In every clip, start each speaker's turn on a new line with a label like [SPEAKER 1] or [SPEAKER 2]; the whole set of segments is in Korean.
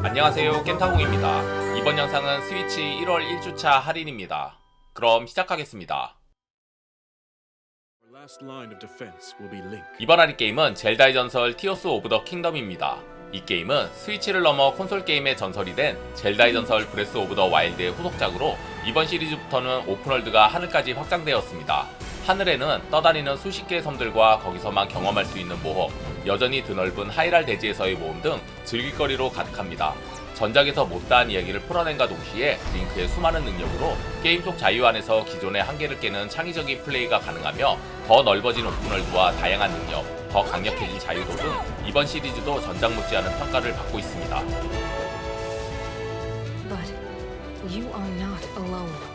[SPEAKER 1] 안녕하세요, 겜타공입니다. 이번 영상은 스위치 1월 1주차 할인입니다. 그럼 시작하겠습니다. 이번 할인 게임은 젤다의 전설 티어스 오브 더 킹덤입니다. 이 게임은 스위치를 넘어 콘솔 게임의 전설이 된 젤다의 전설 브레스 오브 더 와일드의 후속작으로 이번 시리즈부터는 오픈월드가 하늘까지 확장되었습니다. 하늘에는 떠다니는 수십 개의 섬들과 거기서만 경험할 수 있는 모험, 여전히 드넓은 하이랄 대지에서의 모험 등 즐길거리로 가득합니다. 전작에서 못다한 이야기를 풀어낸과 동시에 링크의 수많은 능력으로 게임 속 자유 안에서 기존의 한계를 깨는 창의적인 플레이가 가능하며 더 넓어진 오픈월드와 다양한 능력, 더 강력해진 자유도 등 이번 시리즈도 전작 못지않은 평가를 받고 있습니다.
[SPEAKER 2] But you are not alone.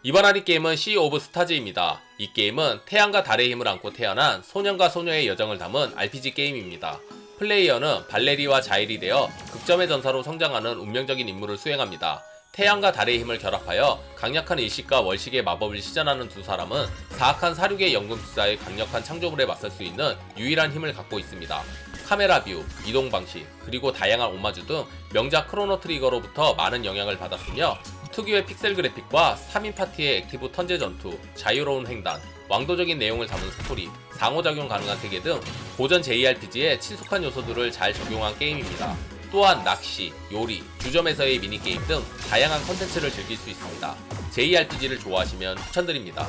[SPEAKER 1] 이번 할인 게임은 시 오브 스타즈입니다. 이 게임은 태양과 달의 힘을 안고 태어난 소년과 소녀의 여정을 담은 RPG 게임입니다. 플레이어는 발레리와 자일이 되어 극점의 전사로 성장하는 운명적인 임무를 수행합니다. 태양과 달의 힘을 결합하여 강력한 일식과 월식의 마법을 시전하는 두 사람은 사악한 사륙의 연금술사의 강력한 창조물에 맞설 수 있는 유일한 힘을 갖고 있습니다. 카메라 뷰, 이동 방식, 그리고 다양한 오마주 등 명작 크로노 트리거로부터 많은 영향을 받았으며 특유의 픽셀 그래픽과 3인 파티의 액티브 턴제 전투, 자유로운 횡단, 왕도적인 내용을 담은 스토리, 상호작용 가능한 세계 등 고전 JRPG의 친숙한 요소들을 잘 적용한 게임입니다. 또한 낚시, 요리, 주점에서의 미니게임 등 다양한 컨텐츠를 즐길 수 있습니다. JRPG를 좋아하시면 추천드립니다.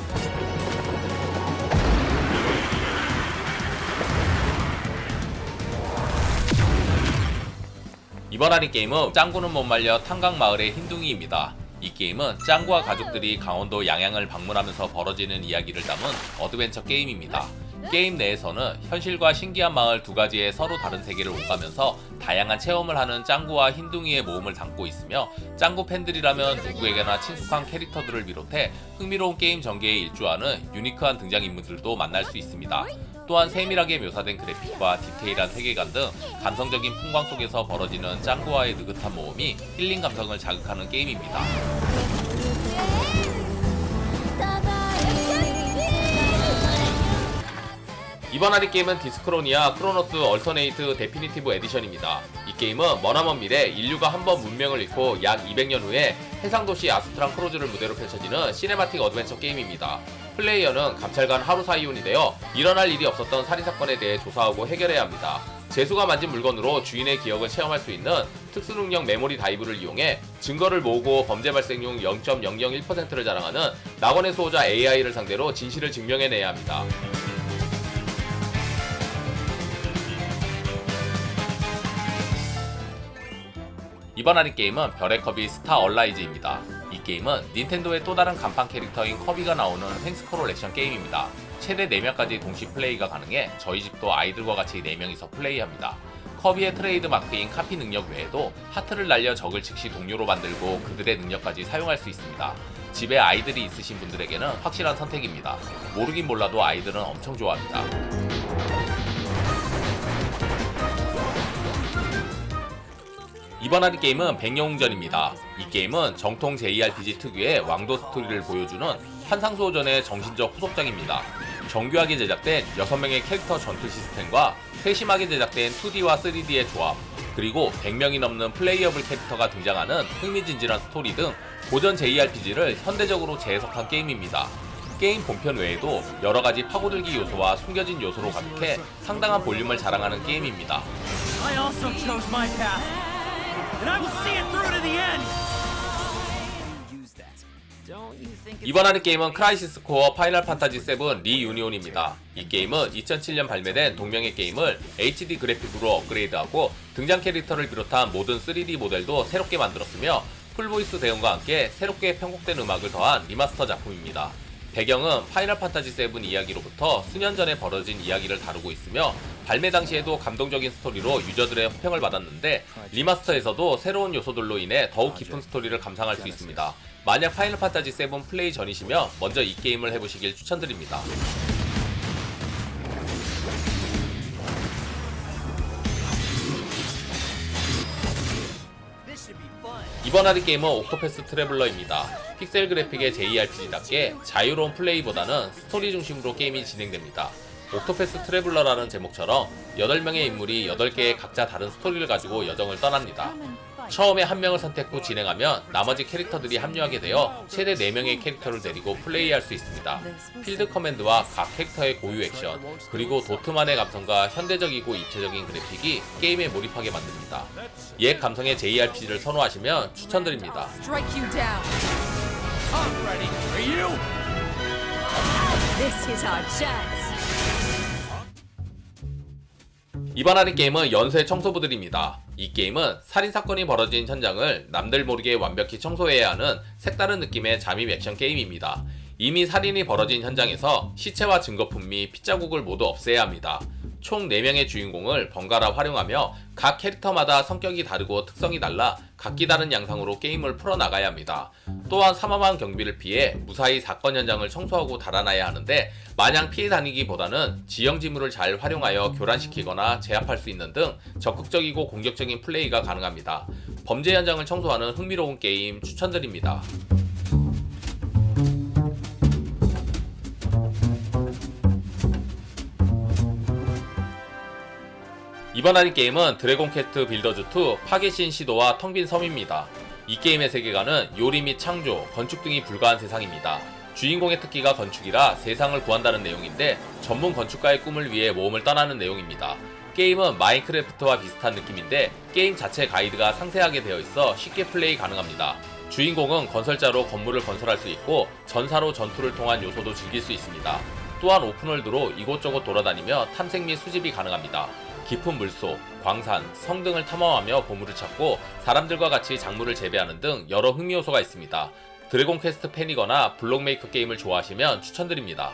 [SPEAKER 1] 이번 할인 게임은 짱구는 못 말려 탄강마을의 흰둥이입니다. 이 게임은 짱구와 가족들이 강원도 양양을 방문하면서 벌어지는 이야기를 담은 어드벤처 게임입니다. 게임 내에서는 현실과 신기한 마을 두 가지의 서로 다른 세계를 오가면서 다양한 체험을 하는 짱구와 흰둥이의 모험을 담고 있으며 짱구 팬들이라면 누구에게나 친숙한 캐릭터들을 비롯해 흥미로운 게임 전개에 일조하는 유니크한 등장인물들도 만날 수 있습니다. 또한 세밀하게 묘사된 그래픽과 디테일한 세계관 등 감성적인 풍광 속에서 벌어지는 짱구와의 느긋한 모험이 힐링 감성을 자극하는 게임입니다. 이번 할인 게임은 디스크로니아 크로노스 얼터네이트 데피니티브 에디션입니다. 이 게임은 머나먼 미래 인류가 한번 문명을 잃고 약 200년 후에 해상도시 아스트란 크로즈를 무대로 펼쳐지는 시네마틱 어드벤처 게임입니다. 플레이어는 감찰관 하루사이온이 되어 일어날 일이 없었던 살인사건에 대해 조사하고 해결해야 합니다. 재수가 만진 물건으로 주인의 기억을 체험할 수 있는 특수능력 메모리 다이브를 이용해 증거를 모으고 범죄 발생률 0.001%를 자랑하는 낙원의 수호자 AI를 상대로 진실을 증명해내야 합니다. 이번 할인 게임은 별의 커비 스타 얼라이즈입니다. 이 게임은 닌텐도의 또 다른 간판 캐릭터인 커비가 나오는 횡스크롤 액션 게임입니다. 최대 4명까지 동시 플레이가 가능해 저희 집도 아이들과 같이 4명이서 플레이합니다. 커비의 트레이드 마크인 카피 능력 외에도 하트를 날려 적을 즉시 동료로 만들고 그들의 능력까지 사용할 수 있습니다. 집에 아이들이 있으신 분들에게는 확실한 선택입니다. 모르긴 몰라도 아이들은 엄청 좋아합니다. 이번 할인 게임은 백령웅전입니다. 이 게임은 정통 JRPG 특유의 왕도 스토리를 보여주는 환상수호전의 정신적 후속작입니다. 정교하게 제작된 6명의 캐릭터 전투 시스템과 세심하게 제작된 2D와 3D의 조합, 그리고 100명이 넘는 플레이어블 캐릭터가 등장하는 흥미진진한 스토리 등 고전 JRPG를 현대적으로 재해석한 게임입니다. 게임 본편 외에도 여러가지 파고들기 요소와 숨겨진 요소로 가득해 상당한 볼륨을 자랑하는 게임입니다. 이번 할인 게임은 크라이시스 코어 파이널 판타지 7 리유니온입니다. 이 게임은 2007년 발매된 동명의 게임을 HD 그래픽으로 업그레이드하고 등장 캐릭터를 비롯한 모든 3D 모델도 새롭게 만들었으며 풀보이스 대응과 함께 새롭게 편곡된 음악을 더한 리마스터 작품입니다. 배경은 파이널 판타지 7 이야기로부터 수년 전에 벌어진 이야기를 다루고 있으며 발매 당시에도 감동적인 스토리로 유저들의 호평을 받았는데 리마스터에서도 새로운 요소들로 인해 더욱 깊은 스토리를 감상할 수 있습니다. 만약 파이널 판타지 7 플레이 전이시면 먼저 이 게임을 해보시길 추천드립니다. 이번 할인 게임은 옥토패스 트래블러입니다. 픽셀 그래픽의 JRPG답게 자유로운 플레이보다는 스토리 중심으로 게임이 진행됩니다. 옥토패스 트래블러라는 제목처럼 8명의 인물이 8개의 각자 다른 스토리를 가지고 여정을 떠납니다. 처음에 한 명을 선택 후 진행하면 나머지 캐릭터들이 합류하게 되어 최대 4명의 캐릭터를 데리고 플레이할 수 있습니다. 필드 커맨드와 각 캐릭터의 고유 액션, 그리고 도트만의 감성과 현대적이고 입체적인 그래픽이 게임에 몰입하게 만듭니다. 옛 감성의 JRPG를 선호하시면 추천드립니다.
[SPEAKER 2] Strike you down.
[SPEAKER 3] I'm ready. Are you?
[SPEAKER 2] This is our chance.
[SPEAKER 1] 이번 하는 게임은 연쇄 청소부들입니다. 이 게임은 살인사건이 벌어진 현장을 남들 모르게 완벽히 청소해야 하는 색다른 느낌의 잠입 액션 게임입니다. 이미 살인이 벌어진 현장에서 시체와 증거품 및 핏자국을 모두 없애야 합니다. 총 4명의 주인공을 번갈아 활용하며 각 캐릭터마다 성격이 다르고 특성이 달라 각기 다른 양상으로 게임을 풀어나가야 합니다. 또한 삼엄한 경비를 피해 무사히 사건 현장을 청소하고 달아나야 하는데 마냥 피해 다니기보다는 지형지물을 잘 활용하여 교란시키거나 제압할 수 있는 등 적극적이고 공격적인 플레이가 가능합니다. 범죄 현장을 청소하는 흥미로운 게임 추천드립니다. 이번 하는 게임은 드래곤 퀘스트 빌더즈2 파괴신 시도와 텅빈 섬입니다. 이 게임의 세계관은 요리 및 창조, 건축 등이 불가한 세상입니다. 주인공의 특기가 건축이라 세상을 구한다는 내용인데 전문 건축가의 꿈을 위해 모험을 떠나는 내용입니다. 게임은 마인크래프트와 비슷한 느낌인데 게임 자체 가이드가 상세하게 되어 있어 쉽게 플레이 가능합니다. 주인공은 건설자로 건물을 건설할 수 있고 전사로 전투를 통한 요소도 즐길 수 있습니다. 또한 오픈월드로 이곳저곳 돌아다니며 탐색 및 수집이 가능합니다. 깊은 물속, 광산, 성 등을 탐험하며 보물을 찾고 사람들과 같이 작물을 재배하는 등 여러 흥미 요소가 있습니다. 드래곤 퀘스트 팬이거나 블록메이커 게임을 좋아하시면 추천드립니다.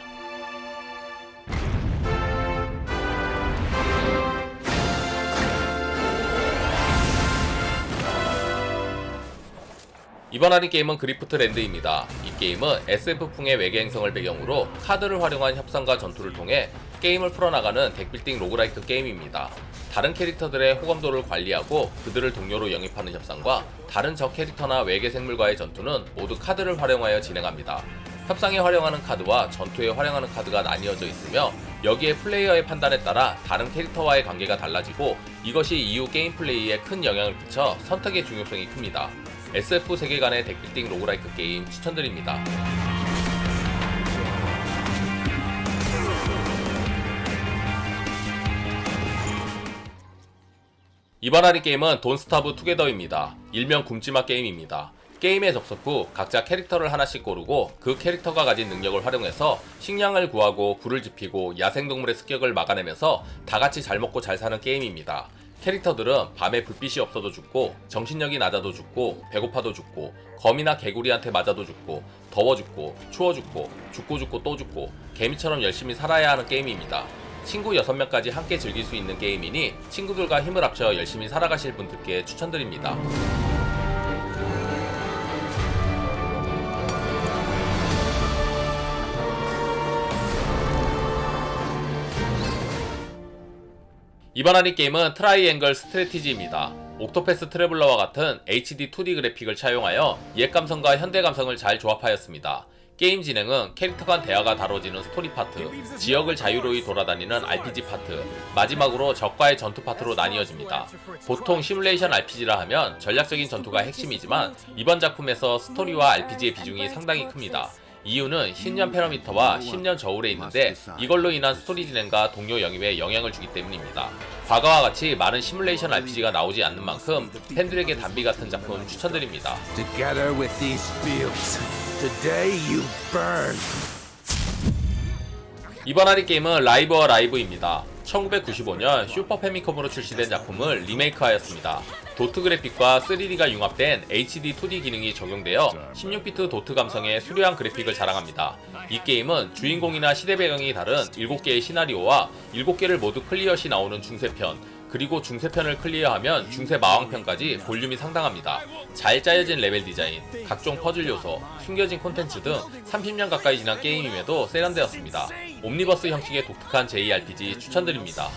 [SPEAKER 1] 이번 하는 게임은 그리프트 랜드입니다. 이 게임은 SF풍의 외계 행성을 배경으로 카드를 활용한 협상과 전투를 통해 게임을 풀어나가는 덱빌딩 로그라이크 게임입니다. 다른 캐릭터들의 호감도를 관리하고 그들을 동료로 영입하는 협상과 다른 적 캐릭터나 외계 생물과의 전투는 모두 카드를 활용하여 진행합니다. 협상에 활용하는 카드와 전투에 활용하는 카드가 나뉘어져 있으며 여기에 플레이어의 판단에 따라 다른 캐릭터와의 관계가 달라지고 이것이 이후 게임 플레이에 큰 영향을 끼쳐 선택의 중요성이 큽니다. SF 세계관의 덱빌딩 로그라이크 게임 추천드립니다. 이번 하는 게임은 돈스타브 투게더입니다. 일명 굶지마 게임입니다. 게임에 접속 후 각자 캐릭터를 하나씩 고르고 그 캐릭터가 가진 능력을 활용해서 식량을 구하고 불을 지피고 야생동물의 습격을 막아내면서 다같이 잘 먹고 잘 사는 게임입니다. 캐릭터들은 밤에 불빛이 없어도 죽고 정신력이 낮아도 죽고 배고파도 죽고 거미나 개구리한테 맞아도 죽고 더워 죽고 추워 죽고 죽고 또 죽고 개미처럼 열심히 살아야 하는 게임입니다. 친구 6명까지 함께 즐길 수 있는 게임이니 친구들과 힘을 합쳐 열심히 살아가실 분들께 추천드립니다. 이번 하는 게임은 트라이앵글 스트래티지입니다. 옥토패스 트래블러와 같은 HD 2D 그래픽을 차용하여 옛 감성과 현대 감성을 잘 조합하였습니다. 게임 진행은 캐릭터 간 대화가 다뤄지는 스토리 파트, 지역을 자유로이 돌아다니는 RPG 파트, 마지막으로 적과의 전투 파트로 나뉘어집니다. 보통 시뮬레이션 RPG라 하면 전략적인 전투가 핵심이지만 이번 작품에서 스토리와 RPG의 비중이 상당히 큽니다. 이유는 10년 패러미터와 10년 저울에 있는데 이걸로 인한 스토리 진행과 동료 영입에 영향을 주기 때문입니다. 과거와 같이 많은 시뮬레이션 RPG가 나오지 않는 만큼 팬들에게 단비 같은 작품 추천드립니다.
[SPEAKER 3] Together with these fields, today you burn.
[SPEAKER 1] 이번 하는 게임은 라이브와 라이브입니다. 1995년 슈퍼 패미컴으로 출시된 작품을 리메이크하였습니다. 도트 그래픽과 3D가 융합된 HD 2D 기능이 적용되어 16비트 도트 감성의 수려한 그래픽을 자랑합니다. 이 게임은 주인공이나 시대 배경이 다른 7개의 시나리오와 7개를 모두 클리어 시 나오는 중세편, 그리고 중세편을 클리어하면 중세 마왕편까지 볼륨이 상당합니다. 잘 짜여진 레벨 디자인, 각종 퍼즐 요소, 숨겨진 콘텐츠 등 30년 가까이 지난 게임임에도 세련되었습니다. 옴니버스 형식의 독특한 JRPG 추천드립니다.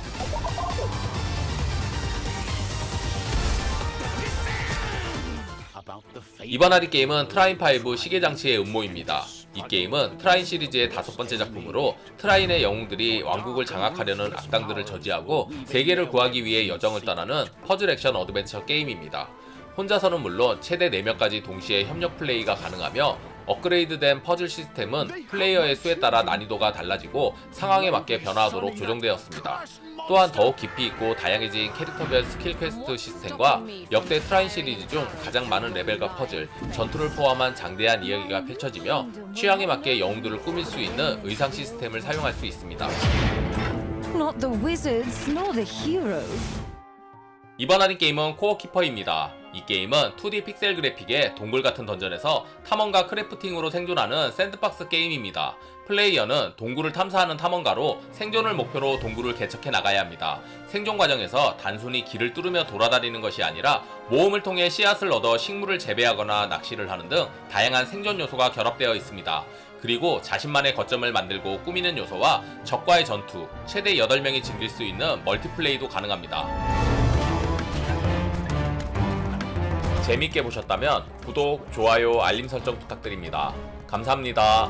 [SPEAKER 1] 이번 하리 게임은 트라인5 시계장치의 음모입니다. 이 게임은 트라인 시리즈의 5번째 작품으로 트라인의 영웅들이 왕국을 장악하려는 악당들을 저지하고 세계를 구하기 위해 여정을 떠나는 퍼즐 액션 어드벤처 게임입니다. 혼자서는 물론 최대 4명까지 동시에 협력 플레이가 가능하며 업그레이드된 퍼즐 시스템은 플레이어의 수에 따라 난이도가 달라지고 상황에 맞게 변화하도록 조정되었습니다. 또한 더욱 깊이 있고 다양해진 캐릭터별 스킬 퀘스트 시스템과 역대 트라인 시리즈 중 가장 많은 레벨과 퍼즐, 전투를 포함한 장대한 이야기가 펼쳐지며 취향에 맞게 영웅들을 꾸밀 수 있는 의상 시스템을 사용할 수 있습니다.
[SPEAKER 2] Not the wizards, nor the heroes.
[SPEAKER 1] 이번 할인 게임은 코어 키퍼입니다. 이 게임은 2D 픽셀 그래픽의 동굴 같은 던전에서 탐험가 크래프팅으로 생존하는 샌드박스 게임입니다. 플레이어는 동굴을 탐사하는 탐험가로 생존을 목표로 동굴을 개척해 나가야 합니다. 생존 과정에서 단순히 길을 뚫으며 돌아다니는 것이 아니라 모험을 통해 씨앗을 얻어 식물을 재배하거나 낚시를 하는 등 다양한 생존 요소가 결합되어 있습니다. 그리고 자신만의 거점을 만들고 꾸미는 요소와 적과의 전투, 최대 8명이 즐길 수 있는 멀티플레이도 가능합니다. 재밌게 보셨다면 구독, 좋아요, 알림 설정 부탁드립니다. 감사합니다.